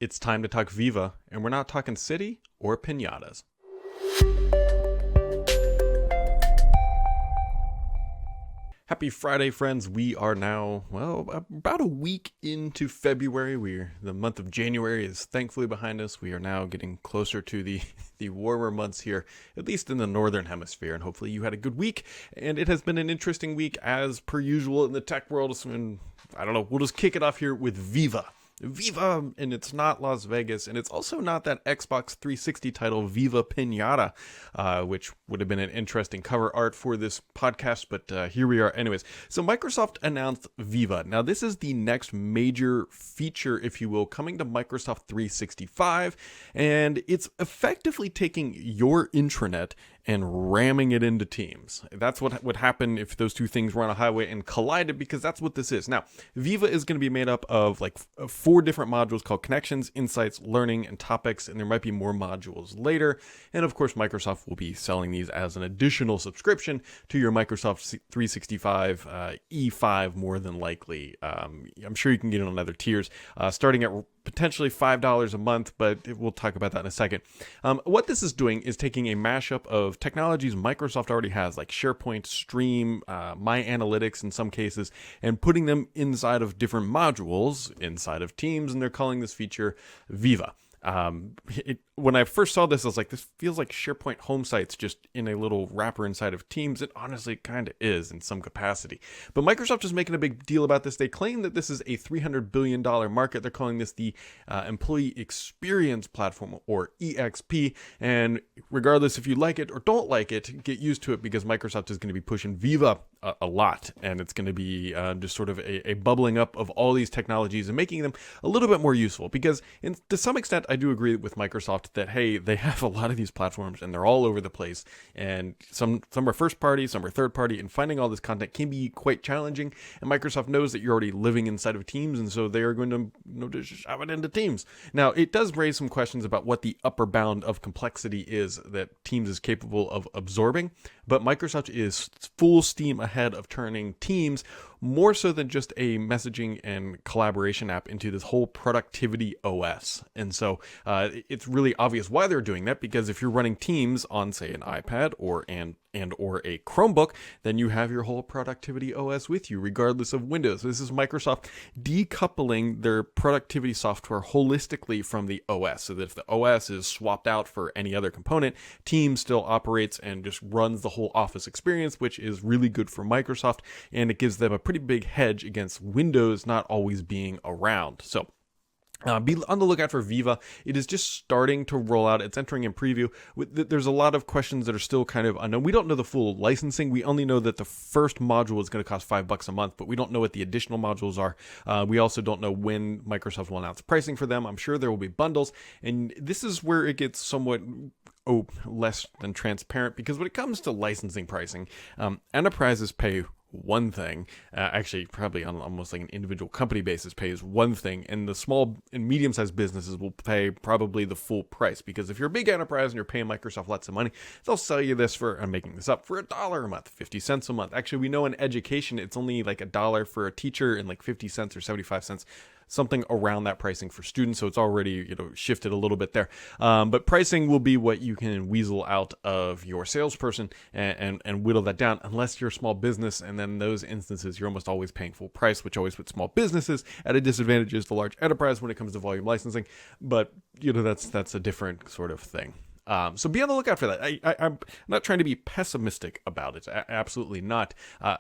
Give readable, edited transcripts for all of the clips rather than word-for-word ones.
It's time to talk Viva, and we're not talking city or piñatas. Happy Friday, friends. We are now, about a week into February. The month of January is thankfully behind us. We are now getting closer to the warmer months here, at least in the northern hemisphere, and hopefully you had a good week. And it has been an interesting week as per usual in the tech world. And I don't know, we'll just kick it off here with Viva. Viva, and it's not Las Vegas, and it's also not that Xbox 360 title Viva Piñata, which would have been an interesting cover art for this podcast, but here we are anyways. So Microsoft announced Viva. Now this is the next major feature, if you will, coming to Microsoft 365, and it's effectively taking your intranet and ramming it into Teams. That's what would happen if those two things were on a highway and collided, because that's what this is. Now, Viva is going to be made up of like 4 different modules called Connections, Insights, Learning, and Topics, and there might be more modules later. And of course, Microsoft will be selling these as an additional subscription to your Microsoft 365 E5, more than likely. I'm sure you can get it on other tiers, starting at potentially $5 a month, but we'll talk about that in a second. What this is doing is taking a mashup of technologies Microsoft already has, like SharePoint, Stream, My Analytics in some cases, and putting them inside of different modules inside of Teams, and they're calling this feature Viva. When I first saw this, I was like, this feels like SharePoint home sites just in a little wrapper inside of Teams. It honestly kind of is in some capacity. But Microsoft is making a big deal about this. They claim that this is a $300 billion market. They're calling this the Employee Experience Platform, or EXP. And regardless if you like it or don't like it, get used to it, because Microsoft is going to be pushing Viva a lot. And it's going to be just sort of a bubbling up of all these technologies and making them a little bit more useful. Because to some extent, I do agree with Microsoft that, hey, they have a lot of these platforms and they're all over the place, and some are first party, some are third party, and finding all this content can be quite challenging. And Microsoft knows that you're already living inside of Teams, and so they are going to just shove it into Teams. Now, it does raise some questions about what the upper bound of complexity is that Teams is capable of absorbing, but Microsoft is full steam ahead of turning Teams more so than just a messaging and collaboration app into this whole productivity OS. And so it's really obvious why they're doing that, because if you're running Teams on, say, an iPad or a Chromebook, then you have your whole productivity OS with you, regardless of Windows. This is Microsoft decoupling their productivity software holistically from the OS, so that if the OS is swapped out for any other component, Teams still operates and just runs the whole Office experience, which is really good for Microsoft, and it gives them a pretty big hedge against Windows not always being around. So be on the lookout for Viva. It is just starting to roll out. It's entering in preview. There's a lot of questions that are still kind of unknown. We don't know the full licensing. We only know that the first module is going to cost $5 a month, but we don't know what the additional modules are. We also don't know when Microsoft will announce pricing for them. I'm sure there will be bundles, and this is where it gets somewhat less than transparent, because when it comes to licensing pricing, enterprises pay one thing, actually probably on almost like an individual company basis pays one thing, and the small and medium-sized businesses will pay probably the full price, because if you're a big enterprise and you're paying Microsoft lots of money, they'll sell you this for, I'm making this up, for $1 a month, 50 cents a month. Actually, we know in education it's only like $1 for a teacher and like 50 cents or 75 cents, something around that pricing for students. So it's already, shifted a little bit there. But pricing will be what you can weasel out of your salesperson and whittle that down, unless you're a small business. And then in those instances, you're almost always paying full price, which always puts small businesses at a disadvantage as the large enterprise when it comes to volume licensing. But, that's a different sort of thing. So be on the lookout for that. I'm not trying to be pessimistic about it. Absolutely not.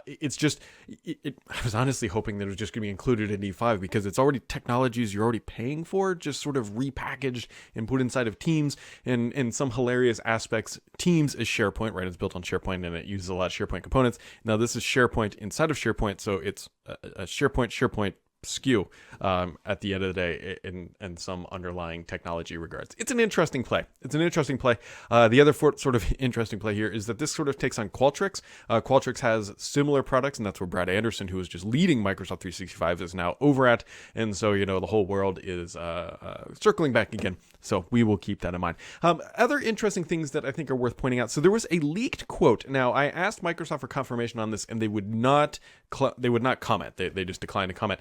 It's just, I was honestly hoping that it was just going to be included in E5, because it's already technologies you're already paying for, just sort of repackaged and put inside of Teams. And in some hilarious aspects, Teams is SharePoint, right? It's built on SharePoint and it uses a lot of SharePoint components. Now this is SharePoint inside of SharePoint. So it's a SharePoint skew at the end of the day in some underlying technology regards. It's an interesting play. The other sort of interesting play here is that this sort of takes on Qualtrics. Qualtrics has similar products, and that's where Brad Anderson, who was just leading Microsoft 365, is now over at. And so, the whole world is circling back again. So we will keep that in mind. Other interesting things that I think are worth pointing out. So there was a leaked quote. Now, I asked Microsoft for confirmation on this, and they would not they would not comment. They just declined to comment.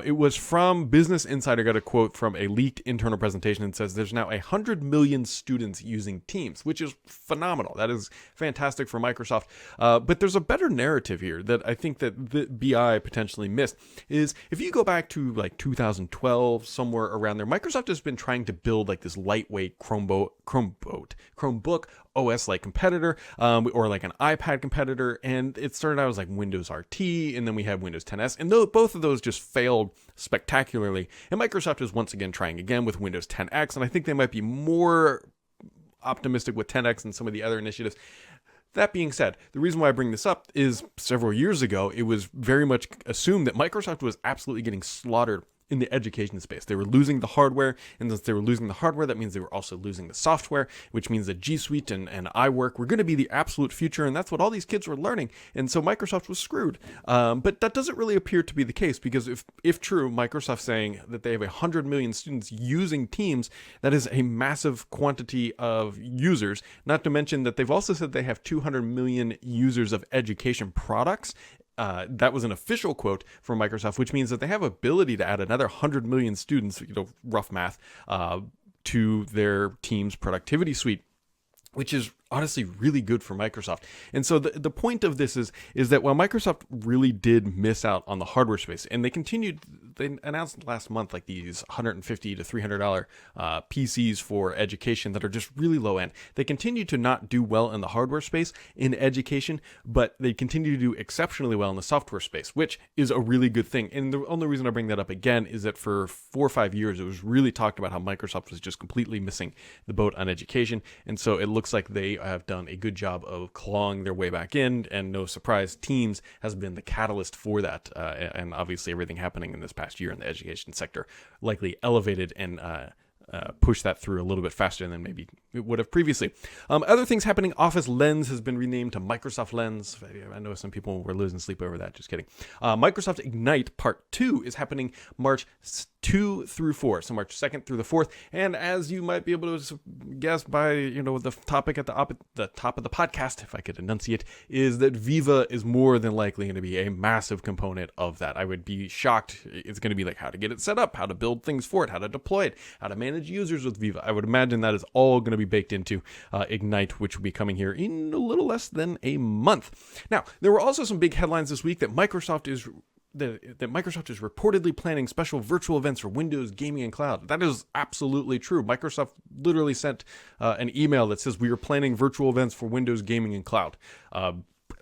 It was from Business Insider. Got a quote from a leaked internal presentation and says there's now 100 million students using Teams, which is phenomenal. That is fantastic for Microsoft. But there's a better narrative here that I think that the BI potentially missed. Is if you go back to like 2012, somewhere around there, Microsoft has been trying to build like this lightweight Chromebook OS-like competitor, or like an iPad competitor, and it started out as like Windows RT, and then we had Windows 10s, and both of those just failed spectacularly. And Microsoft is once again trying again with Windows 10X, and I think they might be more optimistic with 10X than some of the other initiatives. That being said, the reason why I bring this up is several years ago, it was very much assumed that Microsoft was absolutely getting slaughtered in the education space. They were losing the hardware, and since they were losing the hardware, that means they were also losing the software, which means that G Suite and iWork were going to be the absolute future, and that's what all these kids were learning, and so Microsoft was screwed. But that doesn't really appear to be the case, because if true, Microsoft saying that they have 100 million students using Teams, that is a massive quantity of users, not to mention that they've also said they have 200 million users of education products. That was an official quote from Microsoft, which means that they have ability to add another 100 million students, rough math, to their Teams productivity suite, which is honestly really good for Microsoft. And so the point of this is that while Microsoft really did miss out on the hardware space, and they announced last month like these $150 to $300 PCs for education that are just really low end. They continue to not do well in the hardware space in education, but they continue to do exceptionally well in the software space, which is a really good thing. And the only reason I bring that up again is that for 4 or 5 years, it was really talked about how Microsoft was just completely missing the boat on education. And so it looks like they have done a good job of clawing their way back in, and no surprise, Teams has been the catalyst for that, and obviously everything happening in this past year in the education sector likely elevated and push that through a little bit faster than maybe it would have previously. Other things happening, Office Lens has been renamed to Microsoft Lens. I know some people were losing sleep over that, just kidding. Microsoft Ignite Part 2 is happening March 2 through 4, so March 2nd through the 4th, and as you might be able to guess by the topic at the top of the podcast, if I could enunciate, is that Viva is more than likely going to be a massive component of that. I would be shocked. It's going to be like how to get it set up, how to build things for it, how to deploy it, how to manage users with Viva. I would imagine that is all going to be baked into Ignite, which will be coming here in a little less than a month. Now, there were also some big headlines this week that Microsoft is reportedly planning special virtual events for Windows Gaming and Cloud. That is absolutely true. Microsoft literally sent an email that says we are planning virtual events for Windows Gaming and Cloud.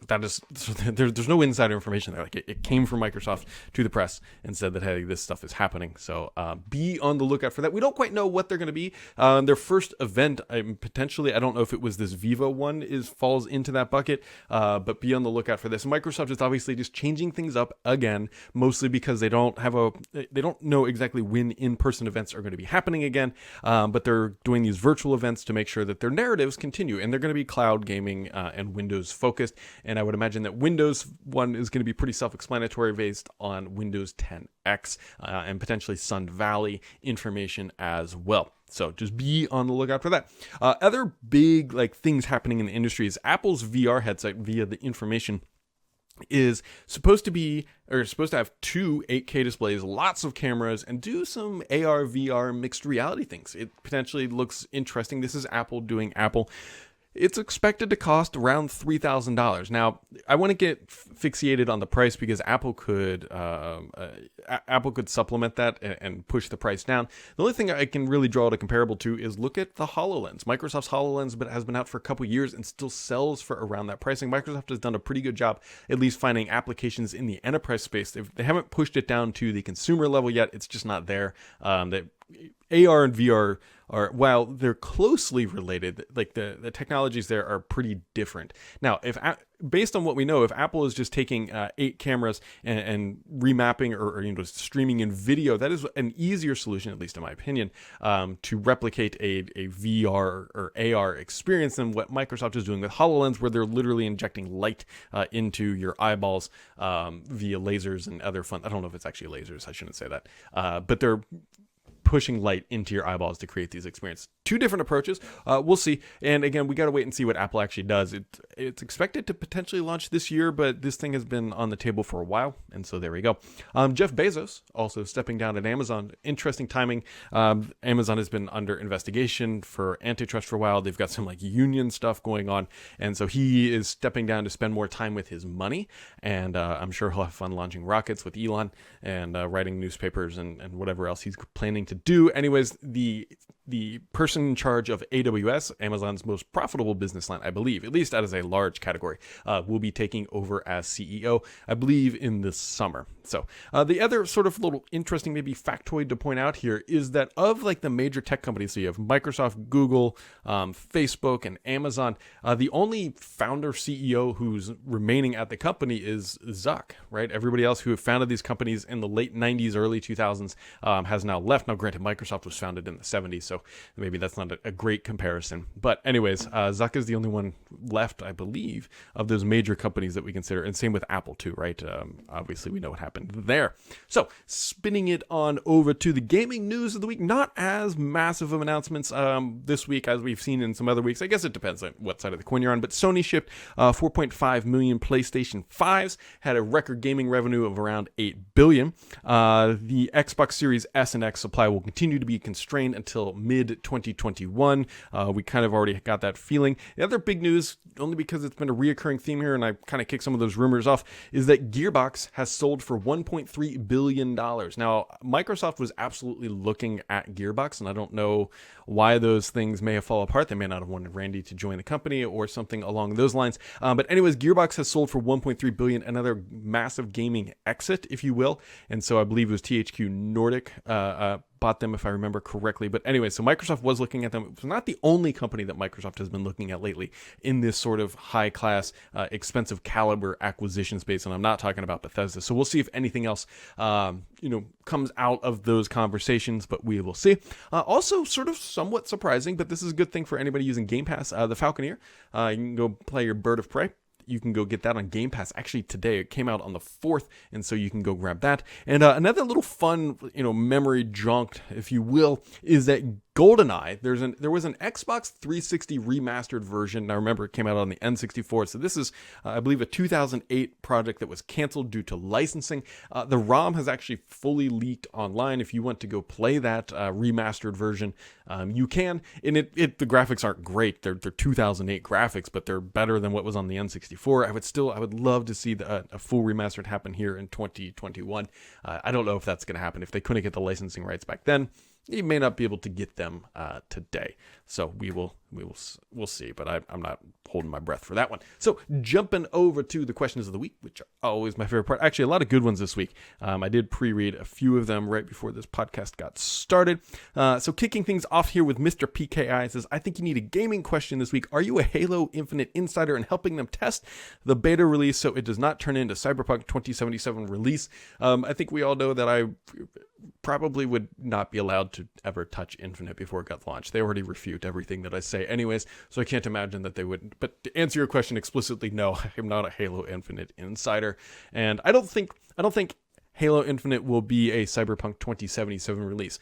That is, there's no insider information there. Like it came from Microsoft to the press and said that, hey, this stuff is happening. So be on the lookout for that. We don't quite know what they're going to be. Their first event, potentially, I don't know if it was this Viva one, falls into that bucket. But be on the lookout for this. Microsoft is obviously just changing things up again, mostly because they don't know exactly when in-person events are going to be happening again. But they're doing these virtual events to make sure that their narratives continue, and they're going to be cloud gaming and Windows focused. And I would imagine that Windows one is going to be pretty self-explanatory based on Windows 10X and potentially Sun Valley information as well. So just be on the lookout for that. Other big things happening in the industry is Apple's VR headset, via the information, is supposed to have 2 8K displays, lots of cameras, and do some AR, VR, mixed reality things. It potentially looks interesting. This is Apple doing Apple. It's expected to cost around $3,000. Now, I want to get fixated on the price because Apple could supplement that and push the price down. The only thing I can really draw it a comparable to is look at the HoloLens. Microsoft's HoloLens has been out for a couple years and still sells for around that pricing. Microsoft has done a pretty good job at least finding applications in the enterprise space. They haven't pushed it down to the consumer level yet. It's just not there. AR and VR are, while they're closely related, the technologies there are pretty different. Now, based on what we know, if Apple is just taking 8 cameras and remapping or streaming in video, that is an easier solution, at least in my opinion, to replicate a VR or AR experience than what Microsoft is doing with HoloLens, where they're literally injecting light into your eyeballs via lasers and other fun. I don't know if it's actually lasers. I shouldn't say that, but they're pushing light into your eyeballs to create these experiences. Two different approaches. We'll see. And again, we got to wait and see what Apple actually does. It's expected to potentially launch this year, but this thing has been on the table for a while. And so there we go. Jeff Bezos also stepping down at Amazon. Interesting timing. Amazon has been under investigation for antitrust for a while. They've got some like union stuff going on. And so he is stepping down to spend more time with his money. And I'm sure he'll have fun launching rockets with Elon and writing newspapers and whatever else he's planning to do. Anyways, the person in charge of AWS, Amazon's most profitable business line, I believe, at least as a large category, will be taking over as CEO, I believe, in the summer. So the other sort of little interesting maybe factoid to point out here is that of like the major tech companies, so you have Microsoft, Google, Facebook, and Amazon, the only founder CEO who's remaining at the company is Zuck, right? Everybody else who founded these companies in the late 90s, early 2000s has now left. Now, granted, Microsoft was founded in the 70s, so maybe that's not a great comparison. But anyways, Zuck is the only one left, I believe, of those major companies that we consider. And same with Apple too, right? Obviously, we know what happened there. So spinning it on over to the gaming news of the week. Not as massive of announcements this week as we've seen in some other weeks. I guess it depends on what side of the coin you're on. But Sony shipped 4.5 million PlayStation 5s, had a record gaming revenue of around $8 billion. The Xbox Series S and X supply will continue to be constrained until mid-2021. We kind of already got that feeling. The other big news, only because it's been a reoccurring theme here and I kind of kicked some of those rumors off, is that Gearbox has sold for $1.3 billion. Now, Microsoft was absolutely looking at Gearbox, and I don't know why those things may have fallen apart. They may not have wanted Randy to join the company or something along those lines. But anyways, Gearbox has sold for $1.3 billion, another massive gaming exit, if you will. And so I believe it was THQ Nordic bought them, if I remember correctly. But anyway, so Microsoft was looking at them. It was not the only company that Microsoft has been looking at lately in this sort of high-class, expensive caliber acquisition space, and I'm not talking about Bethesda. So we'll see if anything else, comes out of those conversations, but we will see. Also, sort of somewhat surprising, but this is a good thing for anybody using Game Pass. The Falconeer, you can go play your Bird of Prey. You can go get that on Game Pass. Actually, today it came out on the 4th, and so you can go grab that. And another little fun, memory jaunt, if you will, is that GoldenEye. There was an Xbox 360 remastered version. I remember it came out on the N64. So this is, I believe, a 2008 project that was canceled due to licensing. The ROM has actually fully leaked online. If you want to go play that remastered version, you can. And the graphics aren't great. They're 2008 graphics, but they're better than what was on the N64. I would love to see a full remastered happen here in 2021. I don't know if that's going to happen. If they couldn't get the licensing rights back then, you may not be able to get them today. So we'll see, but I'm not holding my breath for that one. So jumping over to the questions of the week, which are always my favorite part. Actually, a lot of good ones this week. I did pre-read a few of them right before this podcast got started. So kicking things off here with Mr. PKI says, I think you need a gaming question this week. Are you a Halo Infinite insider and helping them test the beta release so it does not turn into Cyberpunk 2077 release? I think we all know that I probably would not be allowed to ever touch Infinite before it got launched. They already refute everything that I say anyways, so I can't imagine that they would. But to answer your question explicitly, no, I'm not a Halo Infinite insider, and I don't think Halo Infinite will be a Cyberpunk 2077 release.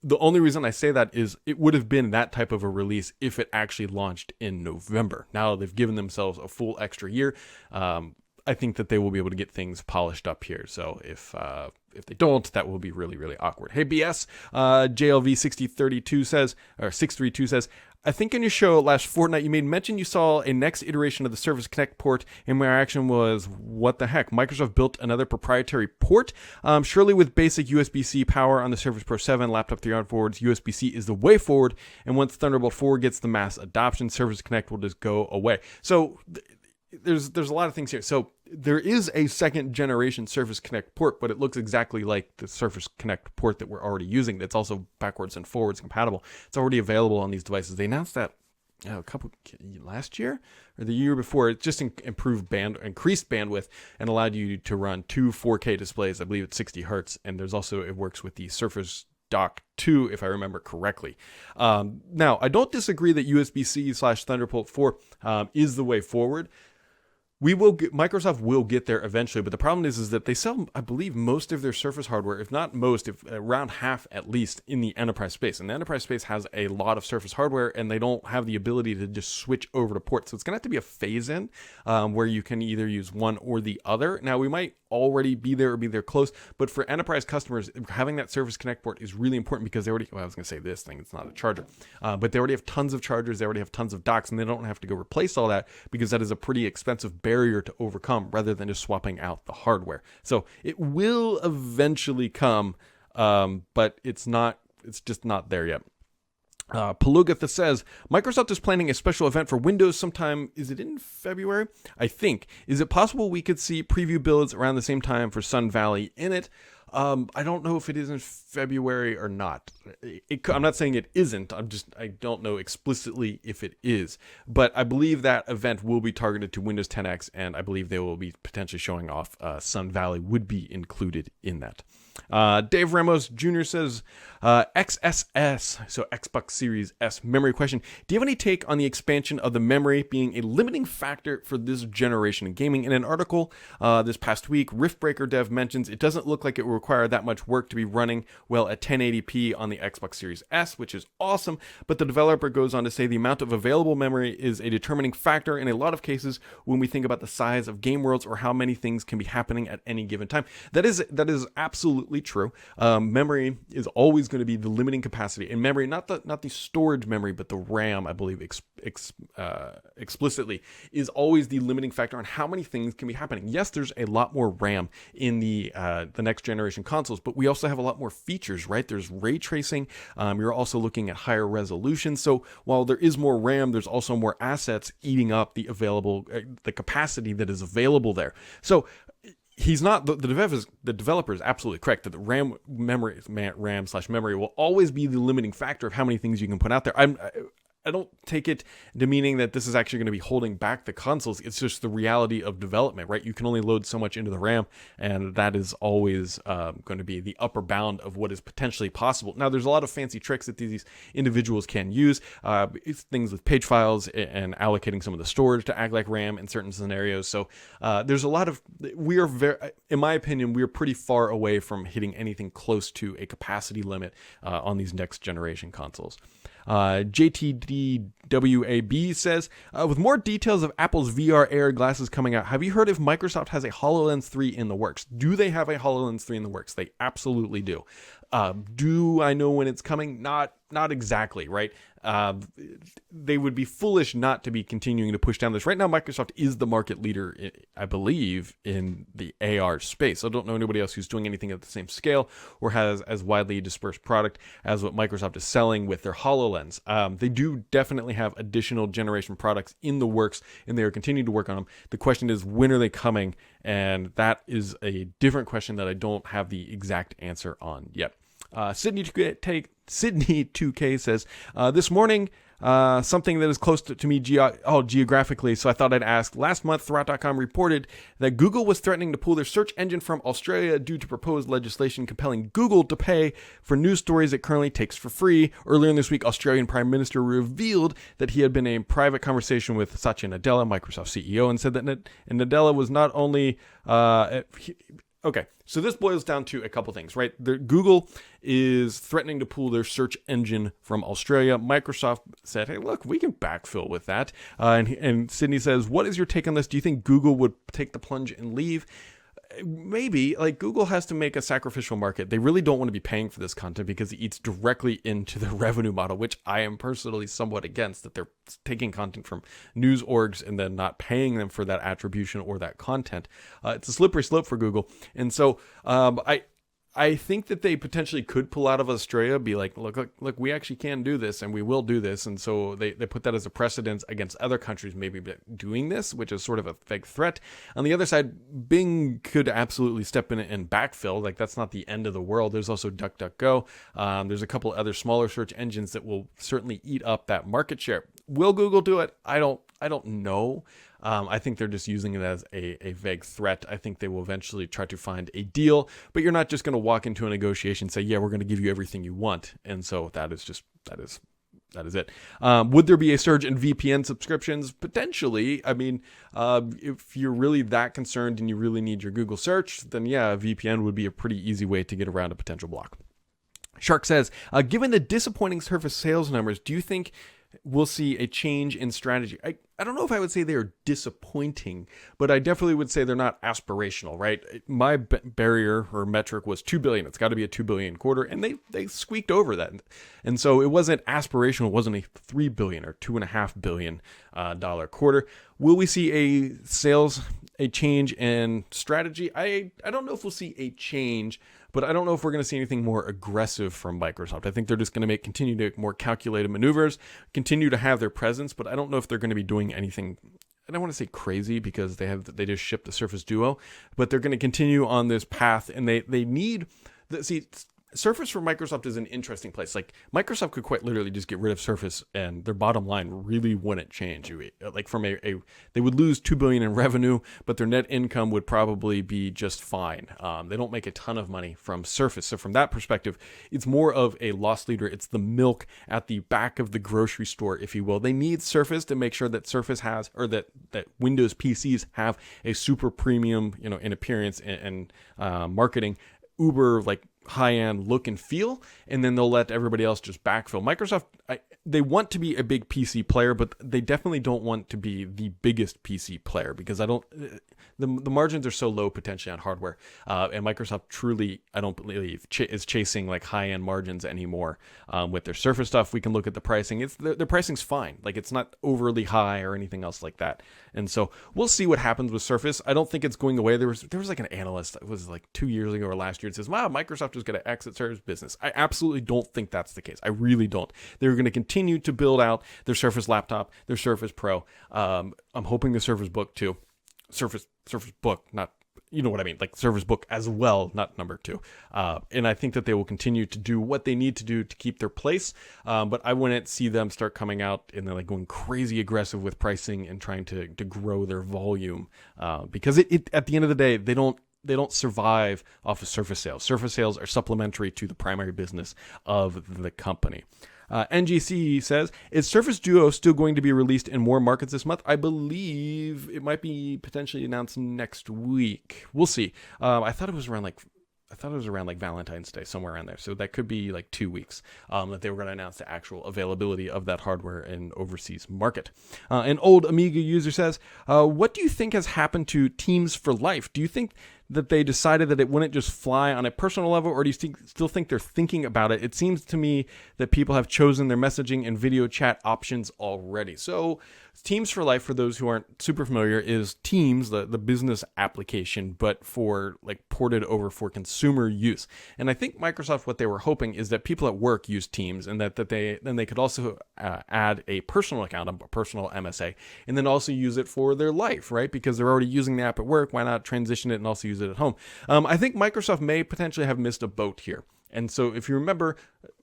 The only reason I say that is it would have been that type of a release if it actually launched in November. Now they've given themselves a full extra year. I think that they will be able to get things polished up here. So if they don't, that will be really, really awkward. Hey, BS, JLV6032 says, or 632 says, I think in your show last fortnight, you made mention you saw a next iteration of the Surface Connect port, and my reaction was, what the heck? Microsoft built another proprietary port? Surely with basic USB-C power on the Surface Pro 7, laptop 3 onwards, USB-C is the way forward, and once Thunderbolt 4 gets the mass adoption, Surface Connect will just go away. So there's a lot of things here. So there is a second generation Surface Connect port, but it looks exactly like the Surface Connect port that we're already using. That's also backwards and forwards compatible. It's already available on these devices. They announced that last year or the year before. It just increased bandwidth and allowed you to run two 4K displays. I believe it's 60 hertz. And it works with the Surface Dock 2, if I remember correctly. Now, I don't disagree that USB-C / Thunderbolt 4 is the way forward. Microsoft will get there eventually, but the problem is that they sell, I believe, most of their Surface hardware, if not most, if around half at least, in the enterprise space. And the enterprise space has a lot of Surface hardware, and they don't have the ability to just switch over to ports. So it's going to have to be a phase-in where you can either use one or the other. Now, we might already be there or be there close, but for enterprise customers, having that Surface Connect port is really important because they already, well, I was going to say this thing, it's not a charger, but they already have tons of chargers, they already have tons of docks, and they don't have to go replace all that because that is a pretty expensive barrier to overcome rather than just swapping out the hardware. So it will eventually come, but it's just not there yet. Palugatha says, Microsoft is planning a special event for Windows sometime, is it in February? I think. Is it possible we could see preview builds around the same time for Sun Valley in it? I don't know if it is in February or not. I'm not saying it isn't. I don't know explicitly if it is. But I believe that event will be targeted to Windows 10X, and I believe they will be potentially showing off Sun Valley would be included in that. Dave Ramos Jr. says, XSS, so Xbox Series S memory question. Do you have any take on the expansion of the memory being a limiting factor for this generation of gaming? In an article this past week, Riftbreaker dev mentions it doesn't look like it will require that much work to be running well at 1080p on the Xbox Series S, which is awesome, but the developer goes on to say the amount of available memory is a determining factor in a lot of cases when we think about the size of game worlds or how many things can be happening at any given time. That is absolutely true. Memory is always going to be the limiting capacity, and memory, not the storage memory, but the RAM, I believe explicitly, is always the limiting factor on how many things can be happening. Yes, there's a lot more RAM in the next generation consoles, but we also have a lot more features, right? There's ray tracing. You're also looking at higher resolution. So while there is more RAM, there's also more assets eating up the capacity that is available there. So he's not, the developer is absolutely correct that the RAM slash memory will always be the limiting factor of how many things you can put out there. I don't take it to meaning that this is actually going to be holding back the consoles. It's just the reality of development, right? You can only load so much into the RAM, and that is always going to be the upper bound of what is potentially possible. Now, there's a lot of fancy tricks that these individuals can use. It's things with page files and allocating some of the storage to act like RAM in certain scenarios. So there's a lot of, in my opinion, we are pretty far away from hitting anything close to a capacity limit on these next generation consoles. JTDWAB says, with more details of Apple's VR AR glasses coming out, have you heard if Microsoft has a HoloLens 3 in the works? Do they have a HoloLens 3 in the works? They absolutely do. Do I know when it's coming? Not exactly, right? They would be foolish not to be continuing to push down this. Right now, Microsoft is the market leader, I believe, in the AR space. I don't know anybody else who's doing anything at the same scale or has as widely dispersed product as what Microsoft is selling with their HoloLens. They do definitely have additional generation products in the works, and they are continuing to work on them. The question is, when are they coming? And that is a different question that I don't have the exact answer on yet. Sydney 2K says, this morning, something that is close to me geographically, so I thought I'd ask. Last month, Thurrott.com reported that Google was threatening to pull their search engine from Australia due to proposed legislation compelling Google to pay for news stories it currently takes for free. Earlier in this week, Australian Prime Minister revealed that he had been in a private conversation with Satya Nadella, Microsoft CEO, and said that Nadella was not only... Okay, so this boils down to a couple things, right? Google is threatening to pull their search engine from Australia. Microsoft said, hey, look, we can backfill with that. And Sydney says, what is your take on this? Do you think Google would take the plunge and leave? Maybe. Like, Google has to make a sacrificial market. They really don't want to be paying for this content because it eats directly into the revenue model, which I am personally somewhat against, that they're taking content from news orgs and then not paying them for that attribution or that content. It's a slippery slope for Google. And so I think that they potentially could pull out of Australia, be like, look, we actually can do this and we will do this. And so they put that as a precedent against other countries maybe doing this, which is sort of a fake threat. On the other side, Bing could absolutely step in and backfill. Like, that's not the end of the world. There's also DuckDuckGo. There's a couple other smaller search engines that will certainly eat up that market share. Will Google do it? I don't know. I think they're just using it as a vague threat. I think they will eventually try to find a deal, but you're not just going to walk into a negotiation and say, yeah, we're going to give you everything you want. And so that is that is it. Would there be a surge in VPN subscriptions? Potentially. I mean, if you're really that concerned and you really need your Google search, then yeah, VPN would be a pretty easy way to get around a potential block. Shark says, given the disappointing Surface sales numbers, do you think we'll see a change in strategy? I don't know if I would say they're disappointing, but I definitely would say they're not aspirational, right? My barrier or metric was 2 billion. It's got to be a 2 billion quarter, and they squeaked over that. And so it wasn't aspirational. It wasn't a 3 billion or $2.5 billion dollar quarter. Will we see a change in strategy? I don't know if we'll see a change, but I don't know if we're going to see anything more aggressive from Microsoft. I think they're just going to continue to make more calculated maneuvers, continue to have their presence, but I don't know if they're going to be doing anything. I don't want to say crazy because they just shipped the Surface Duo, but they're going to continue on this path, and they need Surface for Microsoft is an interesting place. Like, Microsoft could quite literally just get rid of Surface and their bottom line really wouldn't change. Like, from they would lose $2 billion in revenue, but their net income would probably be just fine. They don't make a ton of money from Surface. So from that perspective, it's more of a loss leader. It's the milk at the back of the grocery store, if you will. They need Surface to make sure that Surface has, or that Windows PCs have a super premium, in appearance and marketing, uber like high-end look and feel, and then they'll let everybody else just backfill. Microsoft, they want to be a big PC player, but they definitely don't want to be the biggest PC player, because the margins are so low potentially on hardware, and Microsoft truly, I don't believe, is chasing like high-end margins anymore with their Surface stuff. We can look at the pricing. Their pricing's fine. Like, it's not overly high or anything else like that. And so we'll see what happens with Surface. I don't think it's going away. There was like an analyst, it was like 2 years ago or last year, it says, wow, Microsoft is going to exit Surface business. I absolutely don't think that's the case. I really don't. They're going to continue to build out their Surface laptop, their Surface Pro. I'm hoping the Surface Book too. Surface Book, not, you know what I mean, like Surface Book as well, not number 2. And I think that they will continue to do what they need to do to keep their place. But I wouldn't see them start coming out and they're like going crazy aggressive with pricing and trying to grow their volume. Because it at the end of the day, they don't survive off of Surface sales. Surface sales are supplementary to the primary business of the company. NGC says, is Surface Duo still going to be released in more markets this month? I believe it might be potentially announced next week. We'll see. I thought it was around like Valentine's Day, somewhere around there. So that could be like 2 weeks that they were going to announce the actual availability of that hardware in overseas market. An old Amiga user says, what do you think has happened to Teams for Life? Do you think that they decided that it wouldn't just fly on a personal level, or do you still think they're thinking about it? It seems to me that people have chosen their messaging and video chat options already. So Teams for Life, for those who aren't super familiar, is Teams, the business application, but for like ported over for consumer use. And I think Microsoft, what they were hoping is that people at work use Teams, and that they could also add a personal account, a personal MSA, and then also use it for their life, right? Because they're already using the app at work. Why not transition it and also use it at home? I think Microsoft may potentially have missed a boat here. And so if you remember,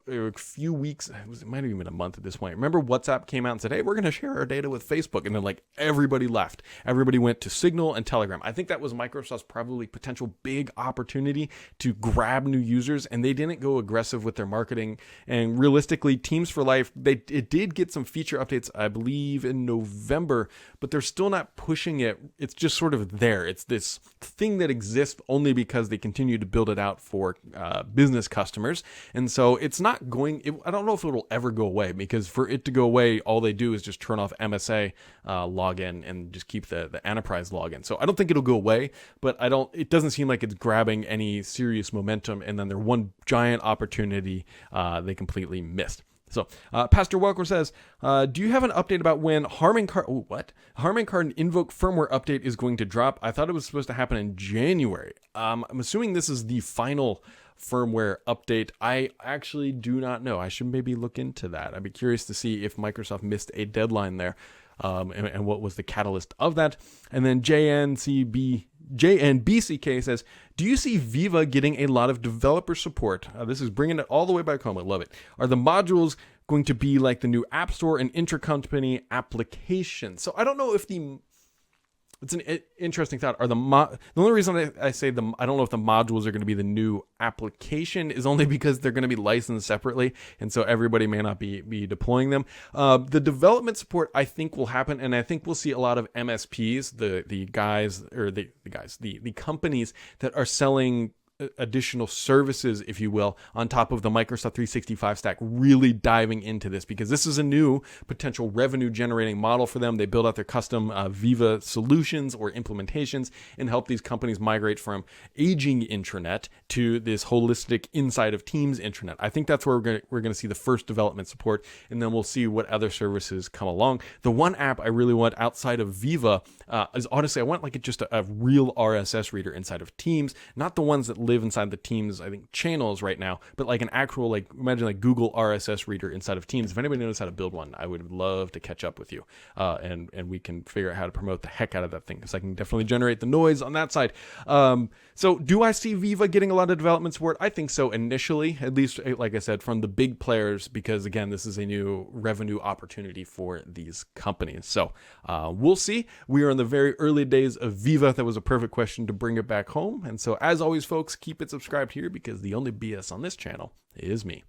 a few weeks, it might have even been a month at this point. Remember WhatsApp came out and said, hey, we're going to share our data with Facebook. And then like everybody left. Everybody went to Signal and Telegram. I think that was Microsoft's probably potential big opportunity to grab new users. And they didn't go aggressive with their marketing. And realistically, Teams for Life, it did get some feature updates, I believe, in November. But they're still not pushing it. It's just sort of there. It's this thing that exists only because they continue to build it out for business customers. And so it's not I don't know if it'll ever go away, because for it to go away, all they do is just turn off MSA login and just keep the enterprise login. So I don't think it'll go away, but it doesn't seem like it's grabbing any serious momentum. And then their one giant opportunity they completely missed. So, Pastor Welker says, do you have an update about when Harman Kardon Invoke firmware update is going to drop? I thought it was supposed to happen in January. I'm assuming this is the final firmware update. I actually do not know. I should maybe look into that. I'd be curious to see if Microsoft missed a deadline there, and what was the catalyst of that. And then JNBCK says, do you see Viva getting a lot of developer support? This is bringing it all the way back home. I love it. Are the modules going to be like the new App Store and intercompany applications? So I don't know if It's an interesting thought. The only reason I say I don't know if the modules are going to be the new application is only because they're going to be licensed separately, and so everybody may not be deploying them. The development support I think will happen, and I think we'll see a lot of MSPs, the companies that are selling additional services, if you will, on top of the Microsoft 365 stack, really diving into this, because this is a new potential revenue generating model for them. They build out their custom Viva solutions or implementations and help these companies migrate from aging intranet to this holistic inside of Teams intranet. I think that's where we're going to see the first development support, and then we'll see what other services come along. The one app I really want outside of Viva is honestly, I want like just a real RSS reader inside of Teams, not the ones that live inside the Teams, I think, channels right now, but like an actual, like, imagine like Google RSS reader inside of Teams. If anybody knows how to build one, I would love to catch up with you, and we can figure out how to promote the heck out of that thing, because I can definitely generate the noise on that side. So do I see Viva getting a lot of development support? I think so initially, at least, like I said, from the big players, because again, this is a new revenue opportunity for these companies. So we'll see. We are in the very early days of Viva. That was a perfect question to bring it back home. And so as always, folks, keep it subscribed here, because the only BS on this channel is me.